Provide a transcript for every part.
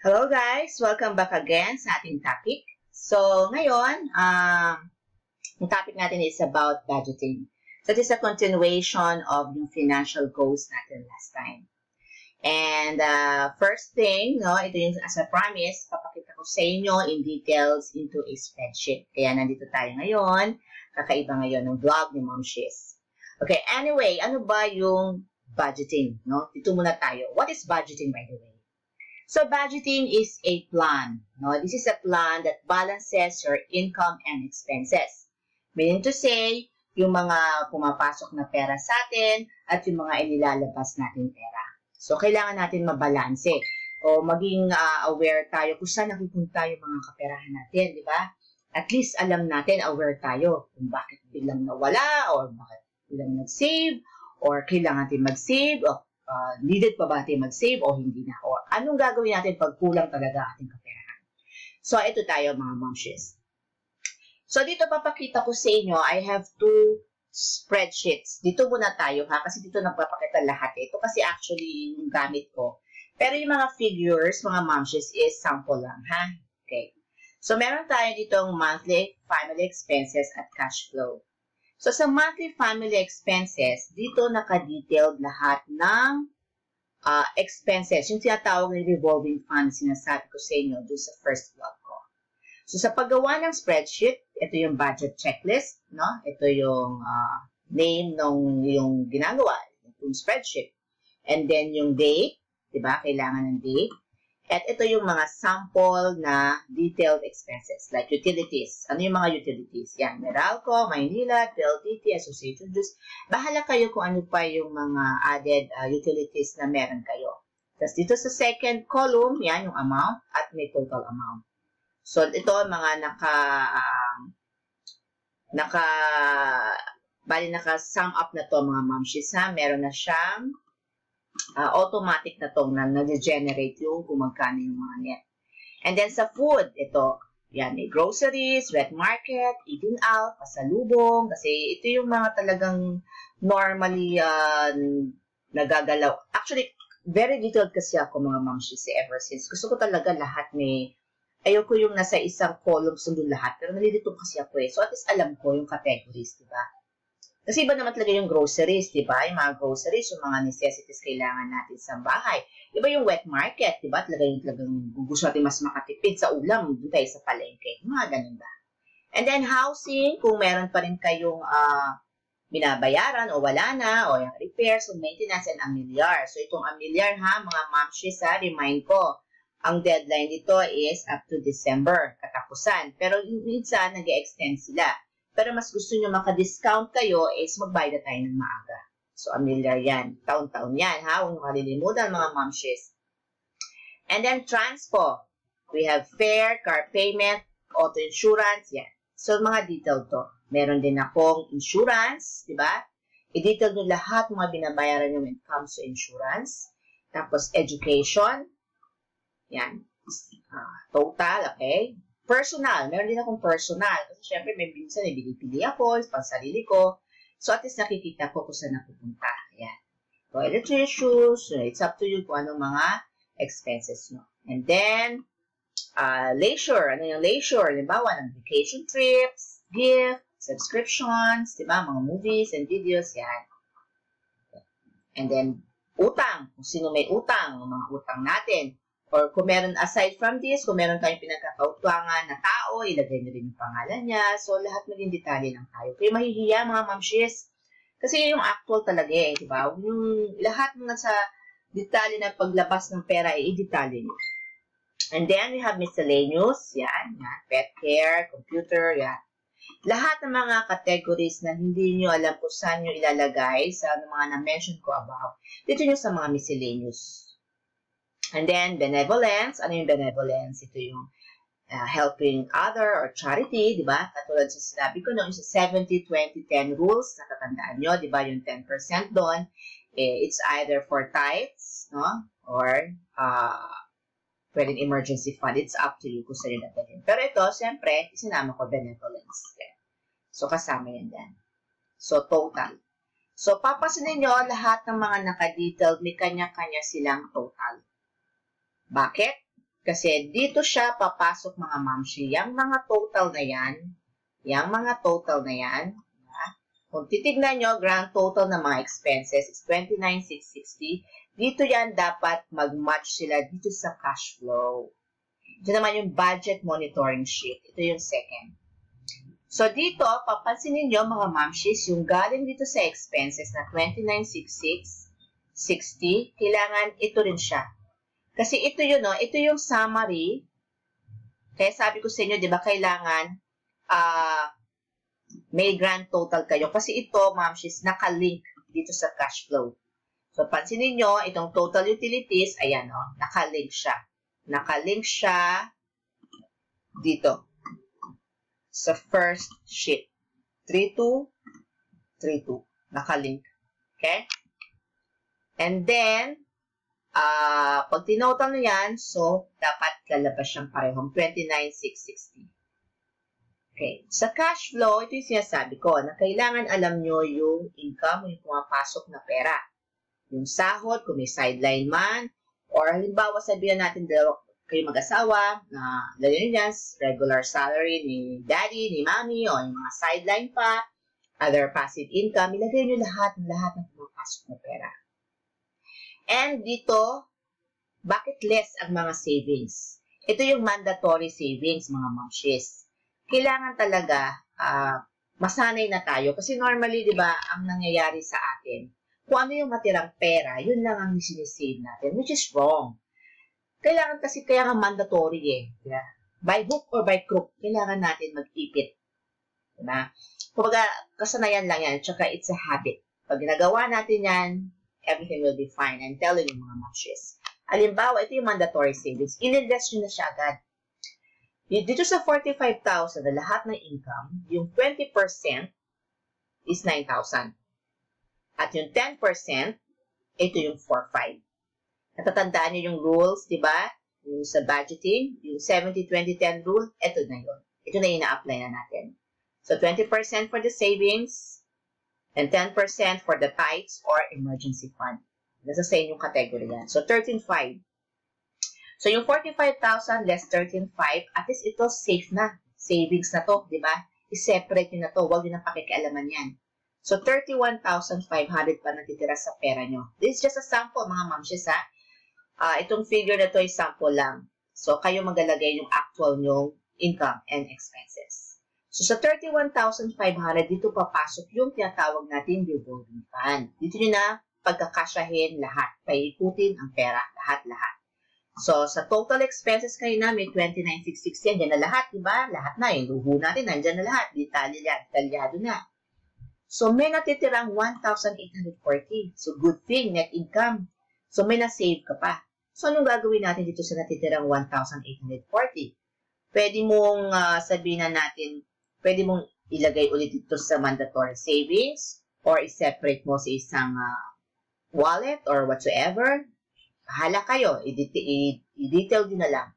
Hello guys! Welcome back again sa ating topic. So, ngayon, ang topic natin is about budgeting. So, this is a continuation of yung financial goals natin last time. And first thing, no, ito yung as a promise, papakita ko sa inyo in details into a spreadsheet. Kaya nandito tayo ngayon, kakaiba ngayon ng vlog ni Mom Shiz. Okay, anyway, ano ba yung budgeting? No? Dito muna tayo. What is budgeting, by the way? So, budgeting is a plan. No? This is a plan that balances your income and expenses. Meaning to say, yung mga pumapasok na pera sa atin at yung mga inilalabas natin pera. So, kailangan natin mabalanse o maging aware tayo kung saan napupunta yung mga kaperahan natin, di ba? At least alam natin, aware tayo kung bakit biglang nawala or bakit biglang nag-save or kailangan natin mag-save o needed pa ba natin mag-save o hindi na? O anong gagawin natin pag kulang talaga ating kaperahan? So, ito tayo mga momshies. So, dito papakita ko sa inyo, I have two spreadsheets. Dito muna tayo ha, kasi dito nagpapakita lahat. Ito kasi actually yung gamit ko. Pero yung mga figures, mga momshies, is sample lang ha. Okay. So, meron tayo ditong monthly family expenses at cash flow. So, sa monthly family expenses, dito naka-detailed lahat ng expenses. Yung tinatawag na revolving fund, sinasabi ko sa inyo doon sa first vlog ko. So, sa paggawa ng spreadsheet, ito yung budget checklist, no? Ito yung name ng yung ginagawa, yung spreadsheet. And then yung date, di ba? Kailangan ng date. At ito yung mga sample na detailed expenses, like utilities. Ano yung mga utilities? Yan, Meralco, Maynila, PLDT, Association Juice. Bahala kayo kung ano pa yung mga added utilities na meron kayo. Tapos dito sa second column, yan yung amount at may total amount. So, ito mga naka-sum up na to mga momshies ha. Meron na siyang automatic na itong na-generate yung kung magkano yung mga net. And then sa food, ito, yan, may groceries, wet market, eating out, pasalubong, kasi ito yung mga talagang normally nagagalaw. Actually, very detailed kasi ako mga momshies ever since. Gusto ko talaga lahat may, ayoko yung nasa isang column sundun lahat, pero nalilito kasi ako eh. So at least alam ko yung categories, diba? Kasi iba naman talaga yung groceries, di ba? Yung mga groceries, yung mga necessities kailangan natin sa bahay. Iba yung wet market, di ba? Talagang gusto natin mas makatipid sa ulam, doon tayo sa palengke. Mga ganun ba? And then housing, kung meron pa rin kayong binabayaran o wala na, o yung repairs o maintenance and amilyar. So itong amilyar ha, mga momshies ha, remind ko, ang deadline dito is up to December, katapusan. Pero minsan, nag-extend sila. Pero mas gusto nyo maka-discount kayo is magbayad na tayo ng maaga. So, amilyar yan. Taon-taon yan, ha? Huwag nyo kalilimutan, mga momshies. And then, transpo. We have fare, car payment, auto insurance, yan. So, mga detail to. Meron din akong insurance, di ba? I-detail nyo lahat mga binabayaran nyo when it comes to insurance. Tapos, education. Yan. Total, okay? Personal. Meron din akong personal. Kasi syempre, may minsan, ibili-pili ako, pang sarili ko. So, at least nakikita ko kung saan napupunta. Ayan. So, electric shoes, it's up to you kung anong mga expenses nyo. And then, leisure. Ano yung leisure? Halimbawa, ng vacation trips, gift, subscriptions, diba? Mga movies and videos, yan. And then, utang. Kung sino may utang, mga utang natin. Or kung meron, aside from this, kung meron tayong pinagkakautangan na tao, ilagay nyo rin yung pangalan niya. So, lahat maging detalye lang tayo. Kaya mahihiya, mga momshies. Kasi yung actual talaga eh, di ba? Yung lahat ng nasa detalye na paglabas ng pera, i-detalye nyo. And then, we have miscellaneous. Yan. Pet care, computer, yan. Lahat ng mga categories na hindi nyo alam kung saan nyo ilalagay sa mga na-mention ko above, dito nyo sa mga miscellaneous. And then, benevolence. Ano yung benevolence? Ito yung helping other or charity, di ba? Katulad sa sinabi ko, no, yung sa 70-20-10 rules, natatandaan nyo, di ba? Yung 10% doon, it's either for tithes, no? Or, pwedeng emergency fund. It's up to you kung saan yung natin. Pero ito, siyempre, sinama ko benevolence. Okay. So, kasama yan din. So, total. So, papasinin nyo, lahat ng mga naka-detailed, may kanya-kanya silang total. Bakit? Kasi dito siya papasok mga mamshi. Yang mga total na yan, kung titignan nyo, grand total na mga expenses is 29,660. Dito yan dapat mag-match sila dito sa cash flow. Ito naman yung budget monitoring sheet. Ito yung second. So dito, papansin niyo mga mamshis, yung galing dito sa expenses na 29,660, kailangan ito rin siya. Kasi ito yun, no? Ito yung summary. Kaya sabi ko sa inyo, di ba, kailangan may grand total kayo. Kasi ito, mamshis, nakalink dito sa cash flow. So, pansinin nyo, itong total utilities, ayan, o, nakalink siya. Nakalink siya dito sa first sheet. 3232. Nakalink. Okay? And then, pag tinotal nyo yan, so, dapat lalabas siyang parehong 29,660. Okay. Sa cash flow, ito yung sinasabi ko, na kailangan alam nyo yung income, yung pumapasok na pera. Yung sahod, kung may sideline man, or halimbawa sabihin natin dalawa kayo mag-asawa, na lagyan nyo dyan, regular salary ni daddy, ni mommy, o yung mga sideline pa, other passive income, ilagay nyo lahat ng pumapasok na pera. And dito, bakit less ang mga savings? Ito yung mandatory savings, mga mamshis. Kailangan talaga, masanay na tayo. Kasi normally, di ba, ang nangyayari sa atin, kung ano yung matirang pera, yun lang ang sinisave natin, which is wrong. Kailangan kasi kaya nga mandatory eh. Yeah. By hook or by crook, kailangan natin mag-ipit. Diba? Kumbaga, kasanayan lang yan, tsaka it's a habit. Pag ginagawa natin yan, everything will be fine. I'm telling you mga mamshis. Halimbawa, ito yung mandatory savings. In-invest nyo na siya agad. Dito sa 45,000 na lahat ng income, yung 20% is 9,000. At yung 10%, ito yung 4,500. Natatandaan niyo yung rules, di ba? Yung sa budgeting, yung 70-20-10 rule, ito na yun. Ito na yung ina-apply na natin. So, 20% for the savings, and 10% for the tithes or emergency fund. Nasa sa inyong category yan. So, 13,500. So, yung 45,000 less 13,500, at least ito safe na. Savings na to, di ba? I-separate nyo na to. Huwag nyo na pakikialaman yan. So, 31,500 pa natitira sa pera nyo. This is just a sample, mga mamshis, ha? Itong figure na to ay sample lang. So, kayo maglalagay yung actual nyong income and expenses. So, sa 31,500, dito papasok yung tinatawag natin revolving fund. Dito nyo na pagkakasyahin lahat. Paikutin ang pera, lahat-lahat. So, sa total expenses kayo na, may 29,660 yan. Diyan na lahat, diba? Lahat na. Yung luho natin, nandyan na lahat. Detalyado na. So, may natitirang 1,840. So, good thing, net income. So, may na-save ka pa. So, anong gagawin natin dito sa natitirang 1,840? Pwede mong sabihin na natin, pwede mong ilagay ulit ito sa mandatory savings or i-separate mo sa isang wallet or whatsoever. Bahala kayo. I-detail din na lang.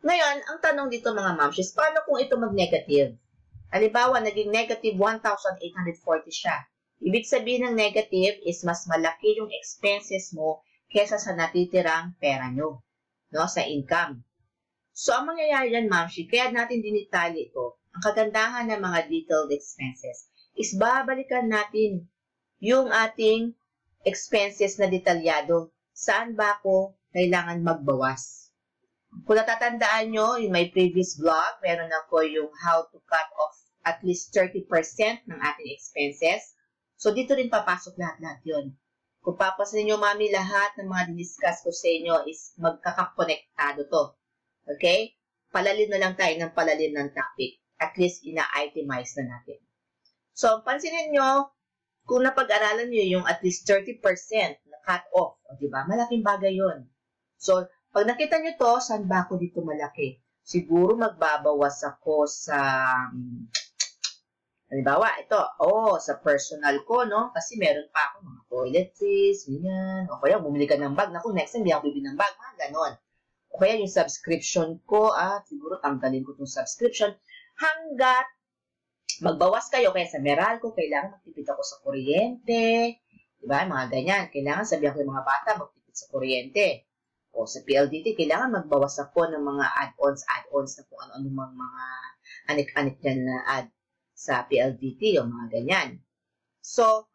Ngayon, ang tanong dito mga mamshis, paano kung ito mag-negative? Halimbawa, naging negative 1,840 siya. Ibig sabihin ng negative is mas malaki yung expenses mo kesa sa natitirang pera nyo, no, sa income. So, ang mangyayari yan, mamshi, kaya natin dinitali ito. Ang kagandahan ng mga detailed expenses is babalikan natin yung ating expenses na detalyado. Saan ba ako kailangan magbawas? Kung natatandaan nyo, in my previous vlog, meron ako yung how to cut off at least 30% ng ating expenses. So, dito rin papasok lahat-lahat yun. Kung papasin nyo, mami, lahat ng mga diniscuss ko sa inyo is magkakakonektado to. Okay? Palalim na lang tayo ng palalim ng topic. At least, ina-itemize na natin. So, pansinin nyo, kung napag-aralan nyo yung at least 30% na cut off, o diba? Malaking bagay yun. So, pag nakita nyo to, saan ba ako dito malaki? Siguro magbabawas ako sa... Halimbawa, ito, sa personal ko, no? Kasi meron pa ako mga toiletries, ganyan. O kaya, bumili ka ng bag. Naku, next time, hindi ako bibili ng bag. Ganon. O kaya, yung subscription ko, siguro tanggalin ko itong subscription. Hanggat magbawas kayo, kaya sa Meralco, kailangan magtipid ako sa kuryente. Diba? Mga ganyan. Kailangan sabihan ko yung mga bata, magtipid sa kuryente. O sa PLDT, kailangan magbawas ako ng mga add-ons na kung ano-ano mga anik-anik dyan na add sa PLDT o mga ganyan. So,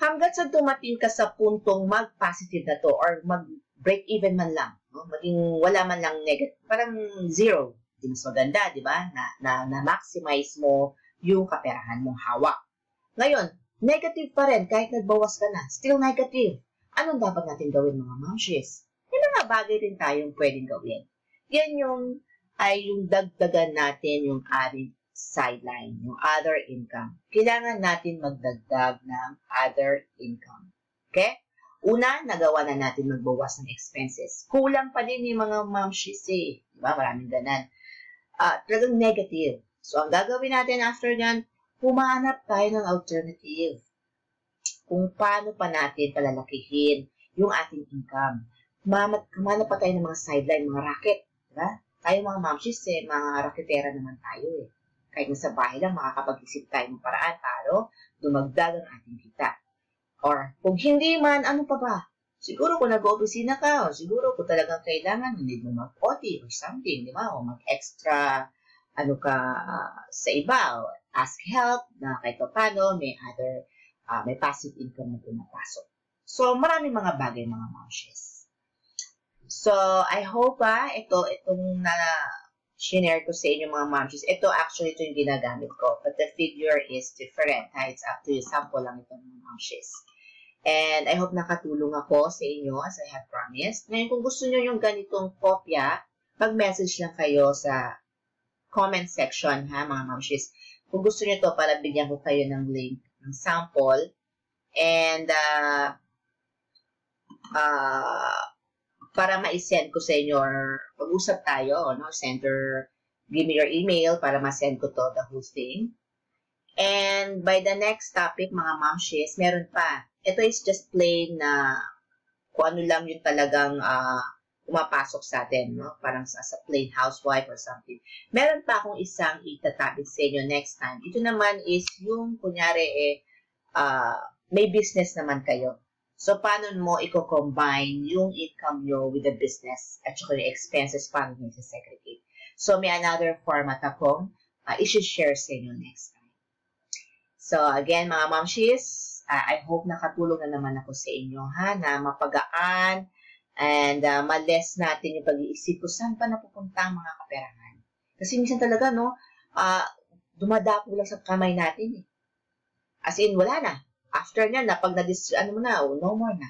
hanggat sa dumating ka sa puntong mag-positive na to or mag-break even man lang, no? Maging wala man lang negative, parang zero. Di mas maganda, di ba? Na-maximize mo yung kaperahan mong hawak. Ngayon, negative pa rin kahit nagbawas ka na. Still negative. Anong dapat natin gawin mga mamshes? May mga bagay din tayong pwedeng gawin. Yan yung dagdagan natin yung ating sideline, yung other income. Kailangan natin magdagdag ng other income. Okay? Una, nagawa na natin magbawas ng expenses. Kulang pa din yung mga mamshes eh. Diba? Maraming ganan. Talagang negative. So, ang gagawin natin after yan, humanap tayo ng alternative. Kung paano pa natin palalakihin yung ating income. Humanap pa tayo ng mga sideline, mga racket. Diba? Tayo mga mamshes eh, mga raketera naman tayo eh. Kahit nasa bahay lang, makakapag-isip tayo ng paraan para dumagdag ang ating kita. Or, kung hindi man, ano pa ba? Siguro kung nag-opisina ka, o siguro kung talagang kailangan, hindi mo mag-OT or something, di ba? O mag-extra, sa iba, o ask help, na kahit paano, may other, may passive income na pumapasok. So, maraming mga bagay, mga mamshes. So, I hope, itong shinare ko sa inyo mga mamshes. Ito, actually, ito yung ginagamit ko. But the figure is different. It's up to you. Sample lang ito mga mamshes. And I hope nakatulong ako sa inyo as I have promised. Ngayon, kung gusto nyo yung ganitong kopya, mag-message lang kayo sa comment section, ha, mga mamshes. Kung gusto nyo to, para bigyan ko kayo ng link, ng sample. And, para ma-send ko sa inyo or pag-usap tayo, no? Give me your email para ma-send ko to, the whole thing. And by the next topic, mga mamshes, meron pa. Ito is just plain na kung ano lang yung talagang pumapasok sa atin, no? Parang sa plain housewife or something. Meron pa akong isang itatopic sa inyo next time. Ito naman is yung, kunyari, may business naman kayo. So, paano mo i-combine yung income nyo with the business at saka yung expenses, paano nyo i-segregate. So, may another format akong i-share sa inyo next time. So, again, mga mamshes, I hope nakatulong na naman ako sa inyo, ha, na mapagaan and ma-less natin yung pag-iisip ko saan pa napupunta ang mga kaperahan. Kasi minsan talaga, no, dumadako lang sa kamay natin, eh. As in, wala na. After niya, na pag no more na.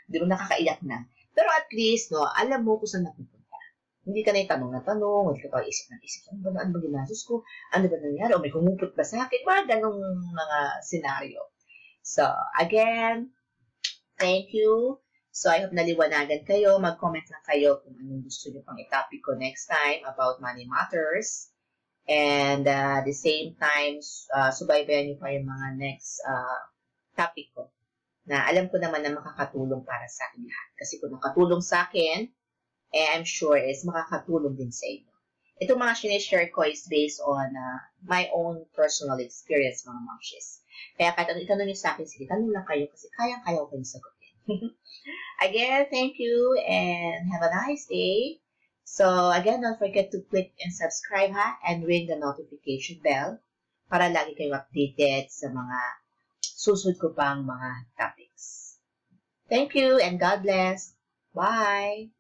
Hindi mo nakakaiyak na. Pero at least, no, alam mo kung saan napupunta. Hindi ka na itanong na tanong, hindi ka pa isip na isip, ano ba ginastos ko? Ano ba nangyari? O may kumupot ba sa akin? Mga ganong mga senaryo. So, again, thank you. So, I hope naliwanagan kayo. Mag-comment lang kayo kung anong gusto nyo pang i-topic ko next time about money matters. And the same time, subaybayan nyo pa yung mga next topic ko. Na alam ko naman na makakatulong para sa akin lahat. Kasi kung nakatulong sa akin, I'm sure is makakatulong din sa inyo. Itong mga sinishare ko is based on my own personal experience, mga mamshes. Kaya kahit ano itanong nyo sa akin, sige, tanong lang kayo kasi kayang-kaya ko kayong sagutin. Again, thank you and have a nice day. So, again, don't forget to click and subscribe, ha, and ring the notification bell para lagi kayong updated sa mga susunod ko pang mga topics. Thank you and God bless. Bye!